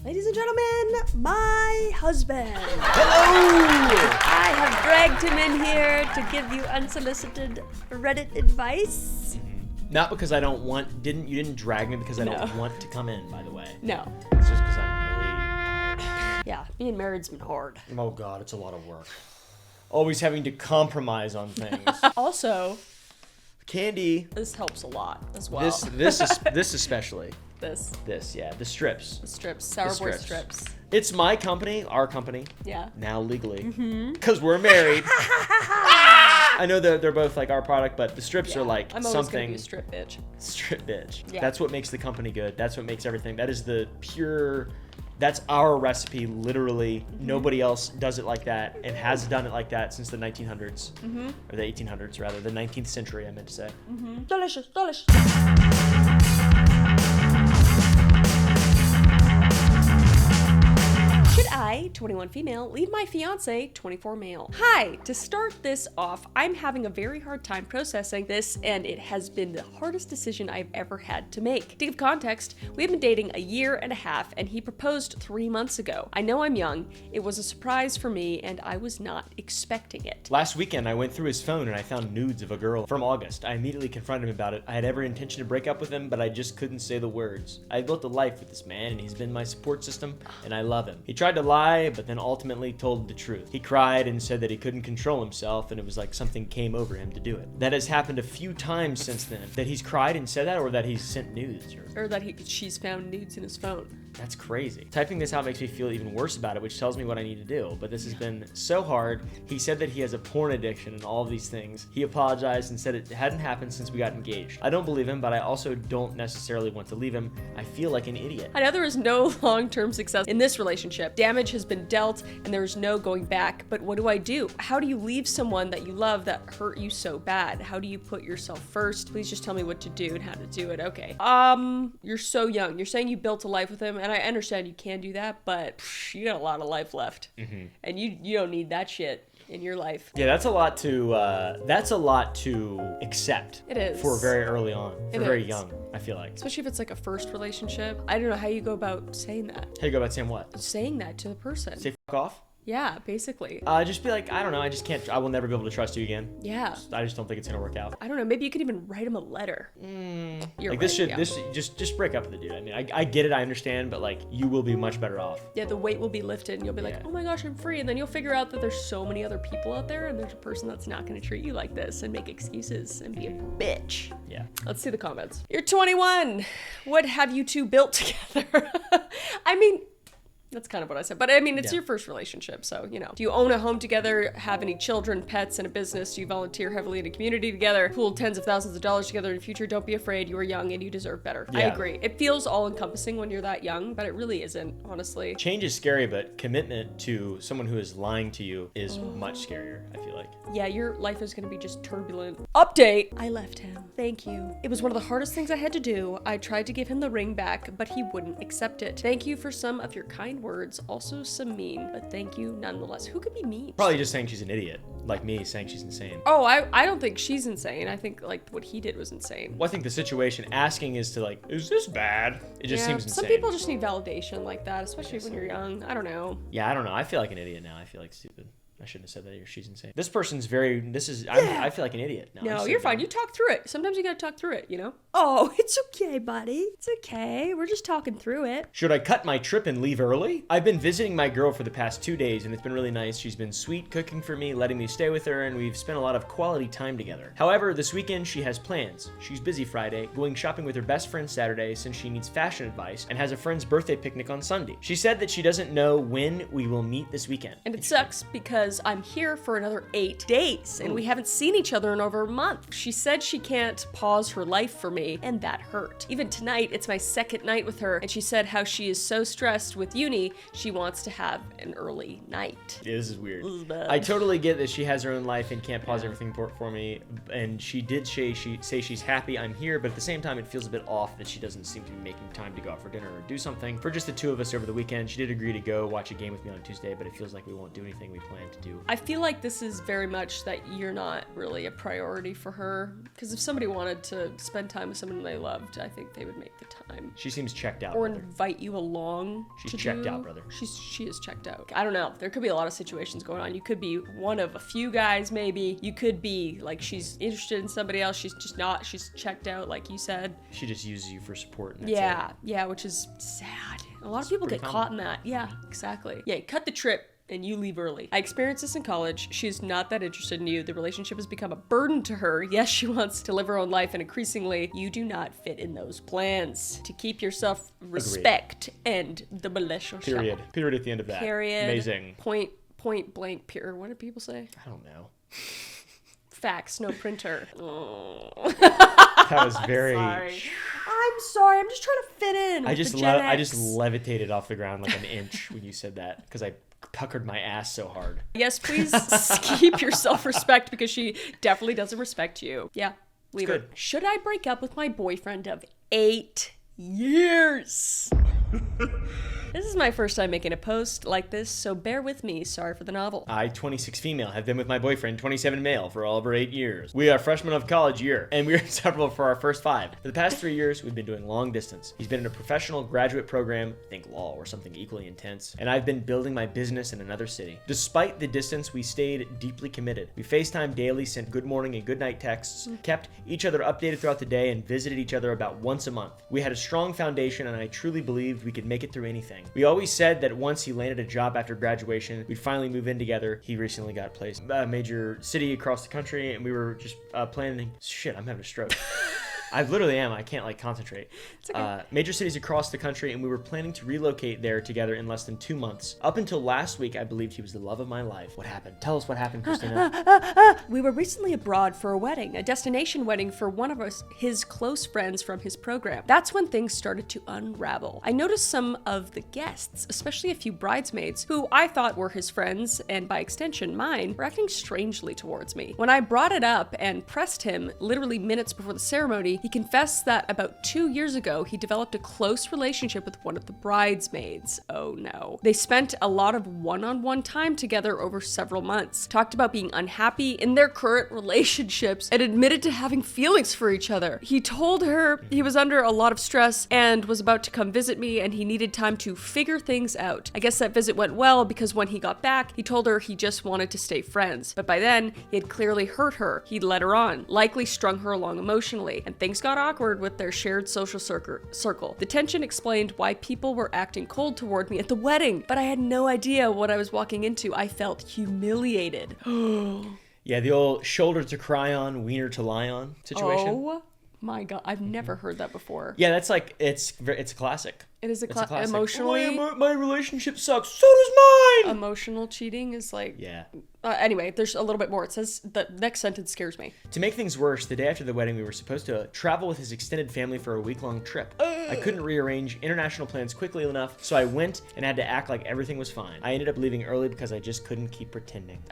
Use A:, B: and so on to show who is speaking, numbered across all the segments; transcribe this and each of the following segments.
A: Ladies and gentlemen, my husband.
B: Hello!
A: I have dragged him in here to give you unsolicited Reddit advice.
B: Not because I don't want, you didn't drag me because I don't want to come in, by the way.
A: No.
B: It's just because I'm really tired.
A: Yeah, being married's been hard.
B: Oh God, it's a lot of work. Always having to compromise on things.
A: Also,
B: Candy.
A: this helps a lot as well.
B: This especially.
A: This,
B: yeah, the strips.
A: the strips, sourboard strips.
B: It's my company, our company.
A: Yeah.
B: Now legally. Because we're married. I know they're both like our product, but the strips are like
A: I'm always
B: something.
A: gonna be a strip bitch.
B: Strip bitch.
A: Yeah.
B: That's what makes the company good. That's what makes everything. That is the pure. That's our recipe, literally. Nobody else does it like that and has done it like that since the 1900s. Or the 1800s, rather. The 19th century, I meant to say.
A: Delicious, delicious. Should I, 21 female, leave my fiance, 24 male? Hi, to start this off, I'm having a very hard time processing this, and it has been the hardest decision I've ever had to make. To give context, we've been dating a year and a half, and he proposed 3 months ago. I know I'm young, it was a surprise for me, and I was not expecting it.
B: Last weekend, I went through his phone and I found nudes of a girl from August. I immediately confronted him about it. I had every intention to break up with him, but I just couldn't say the words. I built a life with this man, and he's been my support system, and I love him. He tried to lie, but then ultimately told the truth. He cried and said that he couldn't control himself, and it was like something came over him to do it. That has happened a few times since then. That he's cried and said that, or that he's sent nudes,
A: Or that she's found nudes in his phone.
B: That's crazy. Typing this out makes me feel even worse about it, which tells me what I need to do. But this has been so hard. He said that he has a porn addiction and all of these things. He apologized and said it hadn't happened since we got engaged. I don't believe him, but I also don't necessarily want to leave him. I feel like an idiot.
A: I know there is no long-term success in this relationship. Damage has been dealt and there is no going back, but what do I do? How do you leave someone that you love that hurt you so bad? How do you put yourself first? Please just tell me what to do and how to do it. Okay. You're so young. You're saying you built a life with him, and I understand you can do that, but you got a lot of life left. And you don't need that shit in your life.
B: Yeah, that's a lot to accept.
A: It is.
B: For very early on. For very young, I feel like.
A: Especially if it's like a first relationship. I don't know how you go about saying that.
B: How you go about saying what?
A: Saying that to the person.
B: Say fuck off?
A: Yeah, basically.
B: Just be like, I don't know, I will never be able to trust you again.
A: Yeah.
B: I just don't think it's gonna work out.
A: I don't know, maybe you could even write him a letter. You're
B: like
A: right,
B: this just break up with the dude. I mean, I get it, I understand, but like you will be much better off.
A: Yeah, the weight will be lifted and you'll be like, oh my gosh, I'm free. And then you'll figure out that there's so many other people out there and there's a person that's not gonna treat you like this and make excuses and be a bitch.
B: Yeah.
A: Let's see the comments. You're 21. What have you two built together? I mean, that's kind of what I said. But I mean, it's your first relationship, so, you know. Do you own a home together, have any children, pets, and a business? Do you volunteer heavily in a community together, pool tens of thousands of dollars together in the future? Don't be afraid. You are young and you deserve better.
B: Yeah.
A: I agree. It feels all-encompassing when you're that young, but it really isn't, honestly.
B: Change is scary, but commitment to someone who is lying to you is much scarier, I feel like.
A: Yeah, your life is gonna be just turbulent. Update! I left him. Thank you. It was one of the hardest things I had to do. I tried to give him the ring back, but he wouldn't accept it. Thank you for some of your kind words, also some mean, but thank you nonetheless. Who could be mean?
B: Probably just saying she's an idiot, like me saying she's insane.
A: Oh, I don't think she's insane. I think like what he did was insane.
B: Well, I think the situation asking is to like, is this bad? It just seems insane.
A: Some people just need validation like that, especially when you're young. I don't know.
B: Yeah, I don't know. I feel like an idiot now. I feel like stupid. I shouldn't have said that. She's insane. This person's I feel like an idiot now.
A: No, you're fine. You talk through it. Sometimes you gotta talk through it, you know? Oh, it's okay, buddy. It's okay. We're just talking through it.
B: Should I cut my trip and leave early? I've been visiting my girl for the past 2 days, and it's been really nice. She's been sweet, cooking for me, letting me stay with her, and we've spent a lot of quality time together. However, this weekend she has plans. She's busy Friday, going shopping with her best friend Saturday since she needs fashion advice, and has a friend's birthday picnic on Sunday. She said that she doesn't know when we will meet this weekend.
A: And it sucks because I'm here for another 8 days, and we haven't seen each other in over a month. She said she can't pause her life for me, and that hurt. Even tonight, it's my second night with her, and she said how she is so stressed with uni, she wants to have an early night.
B: Yeah, this is weird.
A: This is bad.
B: I totally get that she has her own life and can't pause everything for me, and she did say she's happy I'm here, but at the same time, it feels a bit off that she doesn't seem to be making time to go out for dinner or do something. For just the two of us over the weekend, she did agree to go watch a game with me on Tuesday, but it feels like we won't do anything we planned to do.
A: I feel like this is very much that you're not really a priority for her. Because if somebody wanted to spend time with someone they loved, I think they would make the time.
B: She seems checked out,
A: Or
B: brother.
A: invite you along.
B: She's checked out, brother.
A: She is checked out. I don't know. There could be a lot of situations going on. You could be one of a few guys, maybe. You could be like she's interested in somebody else. She's just not. She's checked out, like you said.
B: She just uses you for support. And that's it.
A: Yeah, which is sad. A lot of people get caught in that. Yeah, exactly. Yeah, cut the trip and you leave early. I experienced this in college. She's not that interested in you. The relationship has become a burden to her. Yes, she wants to live her own life, and increasingly, you do not fit in those plans. To keep your self-respect and the relationship.
B: Period at the end of that.
A: Period.
B: Amazing.
A: Point blank period. What did people say?
B: I don't know.
A: Fax, no printer. Oh.
B: That was very...
A: I'm sorry. I'm just trying to fit in.
B: I just levitated off the ground like an inch when you said that because I puckered my ass so hard.
A: Yes, please keep your self-respect because she definitely doesn't respect you. Yeah, leave her. Should I break up with my boyfriend of 8 years? This is my first time making a post like this, so bear with me. Sorry for the novel.
B: I, 26 female, have been with my boyfriend, 27 male, for all over 8 years. We are freshmen of college year, and we are inseparable for our first 5. For the past 3 years, we've been doing long distance. He's been in a professional graduate program, think law or something equally intense, and I've been building my business in another city. Despite the distance, we stayed deeply committed. We FaceTime daily, sent good morning and good night texts, kept each other updated throughout the day, and visited each other about once a month. We had a strong foundation, and I truly believed we could make it through anything. We always said that once he landed a job after graduation, we'd finally move in together. He recently got placed in a major city across the country, and we were just planning. Shit, I'm having a stroke. I literally am. I can't concentrate.
A: It's okay.
B: Major cities across the country, and we were planning to relocate there together in less than 2 months. Up until last week, I believed he was the love of my life. What happened? Tell us what happened, Christina.
A: We were recently abroad for a wedding, a destination wedding for one of his close friends from his program. That's when things started to unravel. I noticed some of the guests, especially a few bridesmaids, who I thought were his friends, and by extension mine, were acting strangely towards me. When I brought it up and pressed him literally minutes before the ceremony, he confessed that about 2 years ago, he developed a close relationship with one of the bridesmaids. Oh no. They spent a lot of one-on-one time together over several months, talked about being unhappy in their current relationships, and admitted to having feelings for each other. He told her he was under a lot of stress and was about to come visit me, and he needed time to figure things out. I guess that visit went well because when he got back, he told her he just wanted to stay friends. But by then, he had clearly hurt her. He'd led her on, likely strung her along emotionally, and things got awkward with their shared social circle. The tension explained why people were acting cold toward me at the wedding, but I had no idea what I was walking into. I felt humiliated.
B: Yeah, the old shoulder to cry on, wiener to lie on situation.
A: Oh my God, I've never heard that before.
B: Yeah, that's it's a classic.
A: It is a classic.
B: Emotionally, my relationship sucks. So does mine.
A: Emotional cheating is like...
B: Yeah.
A: Anyway, there's a little bit more. It says the next sentence scares me.
B: To make things worse, the day after the wedding, we were supposed to travel with his extended family for a week-long trip. I couldn't rearrange international plans quickly enough, so I went and had to act like everything was fine. I ended up leaving early because I just couldn't keep pretending.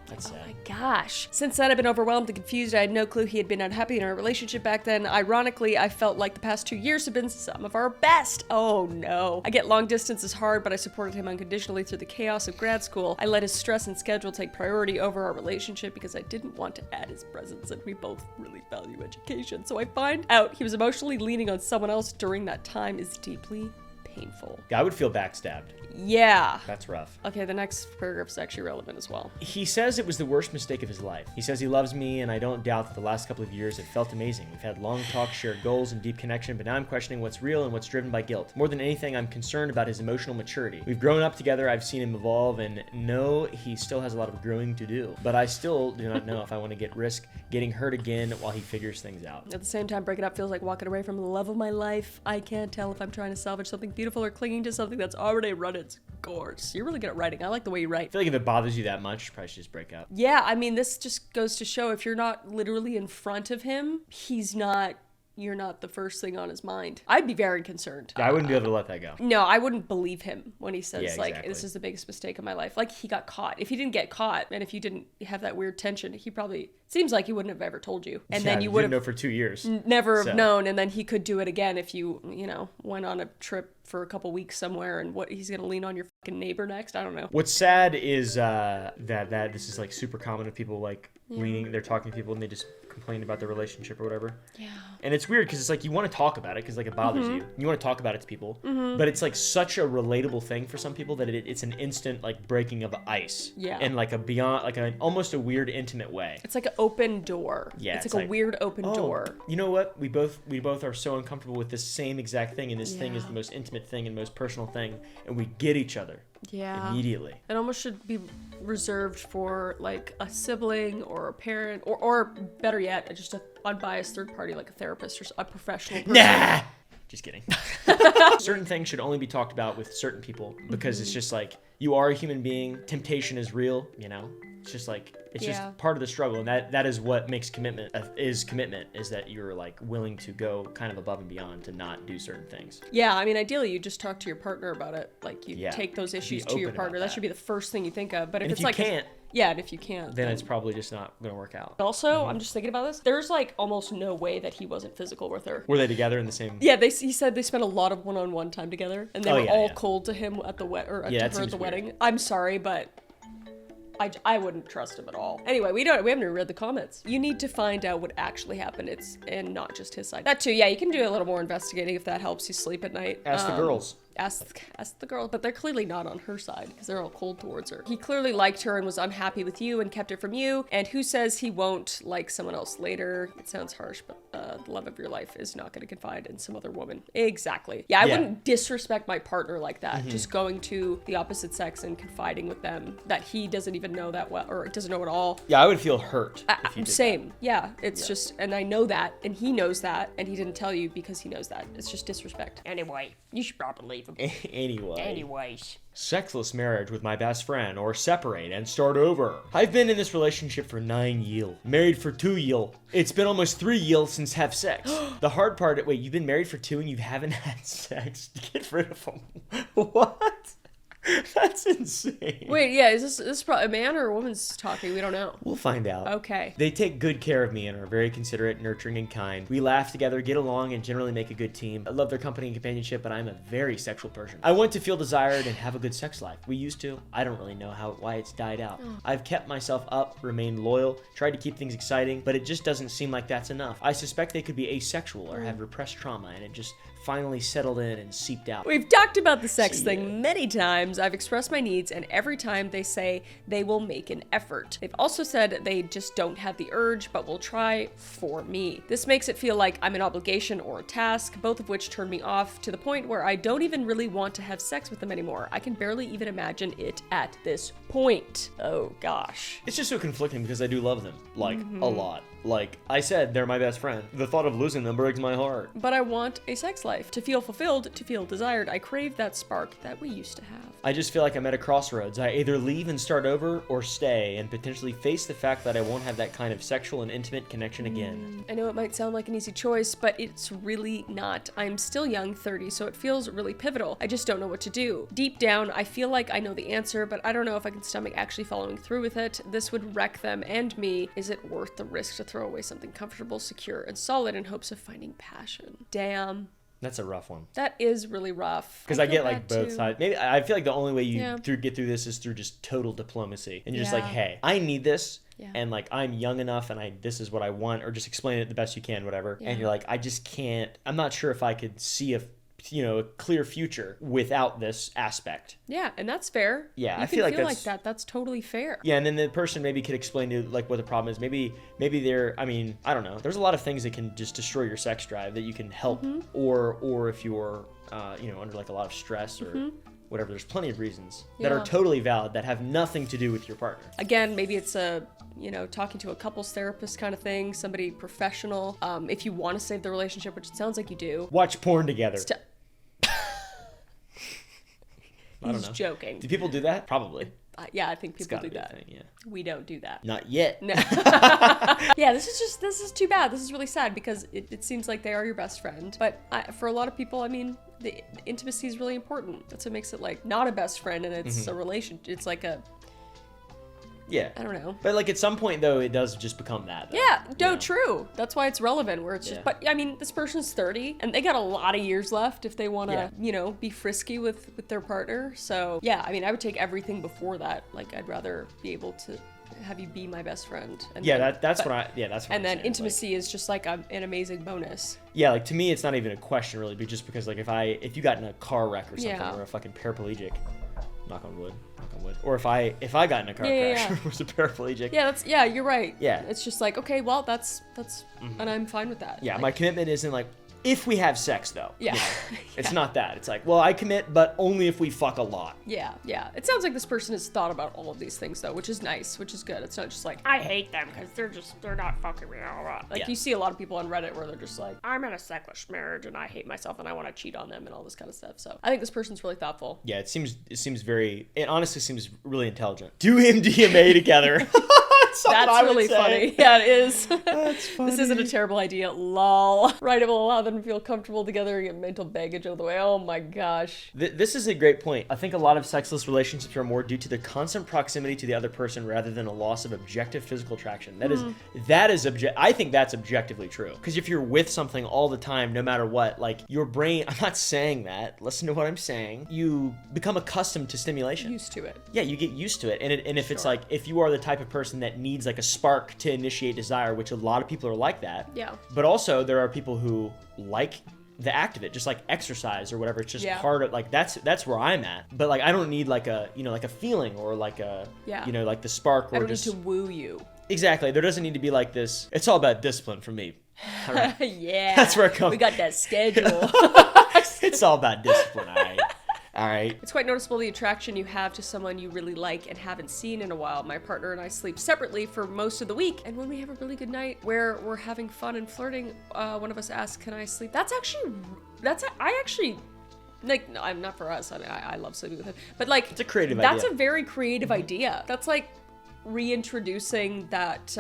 B: That's sad.
A: Oh my gosh. Since then, I've been overwhelmed and confused. I had no clue he had been unhappy in our relationship back then. Ironically, I felt like the past 2 years have been some of our best. Oh no. I get long distance is hard, but I supported him unconditionally through the chaos of grad school. I let his stress and schedule take priority over our relationship because I didn't want to add his presence, and we both really value education. So I find out he was emotionally leaning on someone else during that time is deeply painful.
B: I would feel backstabbed.
A: Yeah.
B: That's rough.
A: Okay, the next paragraph is actually relevant as well.
B: He says it was the worst mistake of his life. He says he loves me, and I don't doubt that the last couple of years have felt amazing. We've had long talks, shared goals, and deep connection, but now I'm questioning what's real and what's driven by guilt. More than anything, I'm concerned about his emotional maturity. We've grown up together, I've seen him evolve, and know he still has a lot of growing to do. But I still do not know if I want to risk getting hurt again while he figures things out.
A: At the same time, breaking up feels like walking away from the love of my life. I can't tell if I'm trying to salvage something beautiful or clinging to something that's already run its course. You're really good at writing. I like the way you write.
B: I feel like if it bothers you that much, you probably should just break up.
A: Yeah, I mean, this just goes to show if you're not literally in front of him, you're not the first thing on his mind. I'd be very concerned.
B: Yeah, I wouldn't be able to let that go.
A: No, I wouldn't believe him when he says,
B: exactly.
A: This is the biggest mistake of my life. Like, he got caught. If he didn't get caught, and if you didn't have that weird tension, he probably... Seems like he wouldn't have ever told you. And then you would have
B: know for 2 years.
A: Never have known, and then he could do it again if you, went on a trip for a couple weeks somewhere, and what he's gonna lean on your fucking neighbor next. I don't know.
B: What's sad is that this is like super common with people like leaning. They're talking to people and they just complain about their relationship or whatever.
A: Yeah.
B: And it's weird because it's like you want to talk about it because like it bothers you. You want to talk about it to people, but it's like such a relatable thing for some people that it's an instant like breaking of ice.
A: Yeah.
B: And like a beyond like an almost a weird intimate way.
A: It's like an open door.
B: Yeah.
A: It's like a weird open door.
B: You know what? We both are so uncomfortable with this same exact thing, and this thing is the most intimate thing and most personal thing, and we get each other.
A: Yeah.
B: Immediately.
A: It almost should be reserved for like a sibling or a parent or better yet, just an unbiased third party like a therapist or a professional person.
B: Nah! Just kidding. Certain things should only be talked about with certain people because it's just like you are a human being. Temptation is real, you know? It's just like it's just part of the struggle, and that is what makes commitment is that you're like willing to go kind of above and beyond to not do certain things.
A: Yeah, I mean, ideally you just talk to your partner about it. Like you take those issues to your partner. That should be the first thing you think of. But if it's like and if you can't,
B: then it's probably just not gonna work out.
A: Also, I'm just thinking about this. There's like almost no way that he wasn't physical with her.
B: Were they together in the same?
A: Yeah, he said they spent a lot of one-on-one time together, and they were all cold to him at the to her at the wedding. I'm sorry, but I wouldn't trust him at all. Anyway, we haven't even read the comments. You need to find out what actually happened. And not just his side. That too, yeah, you can do a little more investigating if that helps you sleep at night.
B: Ask the girls.
A: Ask the girl, but they're clearly not on her side because they're all cold towards her. He clearly liked her and was unhappy with you and kept it from you. And who says he won't like someone else later? It sounds harsh, but the love of your life is not going to confide in some other woman. Exactly. Yeah, I wouldn't disrespect my partner like that. Just going to the opposite sex and confiding with them that he doesn't even know that well or doesn't know at all.
B: Yeah, I would feel hurt if you did
A: Same. That. Yeah, it's just, and I know that, and he knows that, and he didn't tell you because he knows that. It's just disrespect. Anyway, you should probably leave him. Anyways.
B: Sexless marriage with my best friend, or separate and start over. I've been in this relationship for 9 years. Married for 2 years. It's been almost 3 years since have sex. The hard part, wait, you've been married for 2 and you haven't had sex? Get rid of them. What? That's insane.
A: Wait, yeah, is this probably a man or a woman's talking? We don't know.
B: We'll find out.
A: Okay.
B: They take good care of me and are very considerate, nurturing, and kind. We laugh together, get along, and generally make a good team. I love their company and companionship, but I'm a very sexual person. I want to feel desired and have a good sex life. We used to. I don't really know why it's died out. I've kept myself up, remained loyal, tried to keep things exciting, but it just doesn't seem like that's enough. I suspect they could be asexual or have repressed trauma, and it just finally settled in and seeped out.
A: We've talked about the sex thing many times. I've expressed my needs, and every time they say they will make an effort. They've also said they just don't have the urge, but will try for me. This makes it feel like I'm an obligation or a task, both of which turn me off to the point where I don't even really want to have sex with them anymore. I can barely even imagine it at this point. Oh gosh.
B: It's just so conflicting because I do love them, like, a lot. Like I said, they're my best friend. The thought of losing them breaks my heart.
A: But I want a sex life. To feel fulfilled, to feel desired. I crave that spark that we used to have.
B: I just feel like I'm at a crossroads. I either leave and start over or stay and potentially face the fact that I won't have that kind of sexual and intimate connection again.
A: I know it might sound like an easy choice, but it's really not. I'm still young, 30, so it feels really pivotal. I just don't know what to do. Deep down, I feel like I know the answer, but I don't know if I can stomach actually following through with it. This would wreck them and me. Is it worth the risk to throw away something comfortable, secure, and solid in hopes of finding passion? Damn.
B: That's a rough one.
A: That is really rough.
B: Because I get like both sides. Maybe I feel like the only way you get through this is through just total diplomacy. And you're just like, hey, I need this. Yeah. And like I'm young enough and this is what I want, or just explain it the best you can, whatever. Yeah. And you're like, I just can't, I'm not sure if I could see a clear future without this aspect.
A: Yeah, and that's fair.
B: Yeah,
A: I feel like that. That's totally fair.
B: Yeah, and then the person maybe could explain to like what the problem is. Maybe they're, I mean, I don't know. There's a lot of things that can just destroy your sex drive that you can help, or if you're, under like a lot of stress or whatever. There's plenty of reasons that are totally valid that have nothing to do with your partner.
A: Again, maybe it's a talking to a couples therapist kind of thing, somebody professional. If you want to save the relationship, which it sounds like you do.
B: Watch porn together.
A: He's joking.
B: Do people do that? Probably.
A: Yeah, I think people do that.
B: Thing, yeah.
A: We don't do that.
B: Not yet.
A: No. Yeah, this is too bad. This is really sad because it seems like they are your best friend. But for a lot of people, I mean, the intimacy is really important. That's what makes it like not a best friend, and it's a relation. It's like
B: Yeah.
A: I don't know.
B: But like at some point though, it does just become that. Though,
A: Yeah, no,
B: you know?
A: true. That's why it's relevant, where it's just,
B: Yeah.
A: but I mean, this person's 30 and they got a lot of years left if they want to,
B: Yeah.
A: you know, be frisky with their partner. So yeah, I mean, I would take everything before that. Like, I'd rather be able to have you be my best friend. And
B: Yeah,
A: then,
B: that's
A: but-
B: what I. Yeah, that's what.
A: And
B: I'm
A: then
B: saying.
A: intimacy is just like an amazing bonus.
B: Yeah, like to me, it's not even a question really, but just because like if you got in a car wreck or something,
A: Yeah.
B: or a fucking paraplegic, knock on wood, or if I got in a car
A: Yeah,
B: crash, was a paraplegic.
A: Yeah, you're right.
B: Yeah.
A: It's just like, okay, well, that's, and I'm fine with that.
B: Yeah,
A: Like,
B: my commitment isn't like if we have sex though.
A: Yeah.
B: You know? It's not that. It's like, well, I commit, but only if we fuck a lot.
A: Yeah. It sounds like this person has thought about all of these things though, which is nice, which is good. It's not just like, I hate them because they're not fucking me. Like
B: Yeah.
A: you see a lot of people on Reddit where they're just like, I'm in a sexless marriage and I hate myself and I want to cheat on them and all this kind of stuff. So I think this person's really thoughtful.
B: Yeah, it honestly seems really intelligent. Do MDMA together.
A: That's really funny. Yeah, it is.
B: That's funny.
A: This isn't a terrible idea. Lol. Right, it will allow them to feel comfortable together and get mental baggage out of the way. Oh my gosh.
B: This is a great point. I think a lot of sexless relationships are more due to the constant proximity to the other person rather than a loss of objective physical attraction. I think that's objectively true. Because if you're with something all the time, no matter what, like your brain, I'm not saying that. Listen to what I'm saying. You become accustomed to stimulation.
A: Used to it.
B: Yeah, you get used to it. And if it's
A: Sure.
B: like, if you are the type of person that needs like a spark to initiate desire, which a lot of people are like that.
A: Yeah.
B: But also there are people who like the act of it, just like exercise or whatever. It's just
A: Yeah.
B: part of like, that's where I'm at. But like, I don't need like a, like a feeling or like a,
A: Yeah.
B: like the spark
A: I
B: or
A: don't
B: just.
A: need to woo you.
B: Exactly. There doesn't need to be like this. It's all about discipline for me. All right.
A: Yeah.
B: That's where it comes.
A: We got that schedule.
B: It's all about discipline, all right? All right.
A: It's quite noticeable the attraction you have to someone you really like and haven't seen in a while. My partner and I sleep separately for most of the week, and when we have a really good night where we're having fun and flirting, one of us asks, "Can I sleep?" I actually. Like, no, I'm not for us. I mean, I love sleeping with him, but like,
B: It's a creative
A: That's
B: idea.
A: a very creative idea. That's like reintroducing that,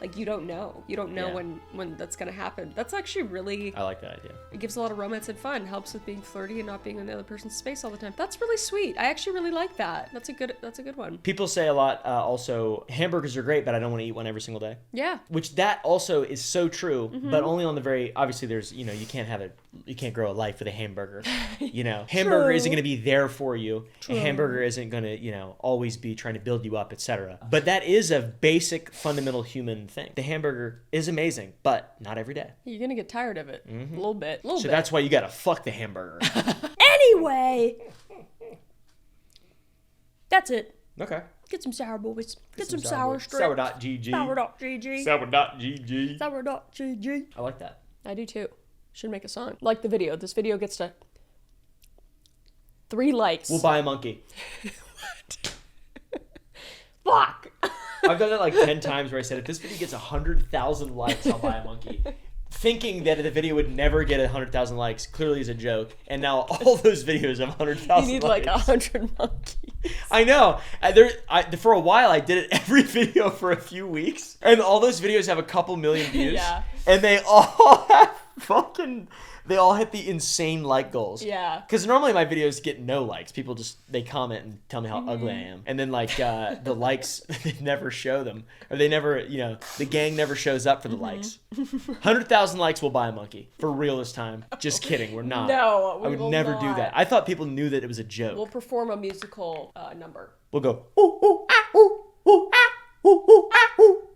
A: like you don't know
B: Yeah.
A: when that's gonna happen. That's actually really.
B: I like that idea.
A: It gives a lot of romance and fun. Helps with being flirty and not being in the other person's space all the time. That's really sweet. I actually really like that. That's a good one.
B: People say a lot also, hamburgers are great, but I don't want to eat one every single day.
A: Yeah.
B: Which that also is so true,
A: Mm-hmm.
B: but only on the very, obviously there's, you can't grow a life with a hamburger. Hamburger isn't going to be there for you. A hamburger isn't going to, always be trying to build you up, etc. But that is a basic fundamental human thing. The hamburger is amazing, but not every day.
A: You're gonna get tired of it. A little bit.
B: So that's why you got to fuck the hamburger.
A: Anyway. That's it.
B: Okay.
A: Get some sour, boys. Get some sour strips.
B: Sour.gg.
A: Sour.gg.
B: Sour.gg.
A: Sour.gg.
B: I like that.
A: I do too. Should make a song. Like the video. This video gets to 3 likes.
B: We'll buy a monkey.
A: Fuck!
B: I've done that like 10 times where I said, if this video gets 100,000 likes, I'll buy a monkey. Thinking that the video would never get 100,000 likes clearly is a joke. And now all those videos have 100,000 likes.
A: You need like 100 monkeys.
B: I know. For a while, I did it every video for a few weeks. And all those videos have a couple million views.
A: Yeah.
B: And they all have they all hit the insane like goals.
A: Yeah.
B: Because normally my videos get no likes. People they comment and tell me how ugly I am. And then like the likes, they never show them. Or they never, the gang never shows up for the likes. 100,000 likes will buy a monkey. For real this time. Just kidding. We're not.
A: No,
B: I would never do that. I thought people knew that it was a joke.
A: We'll perform a musical number.
B: We'll go, ooh, ooh, ah, ooh, ooh, ah, ooh, ooh, ah, ooh.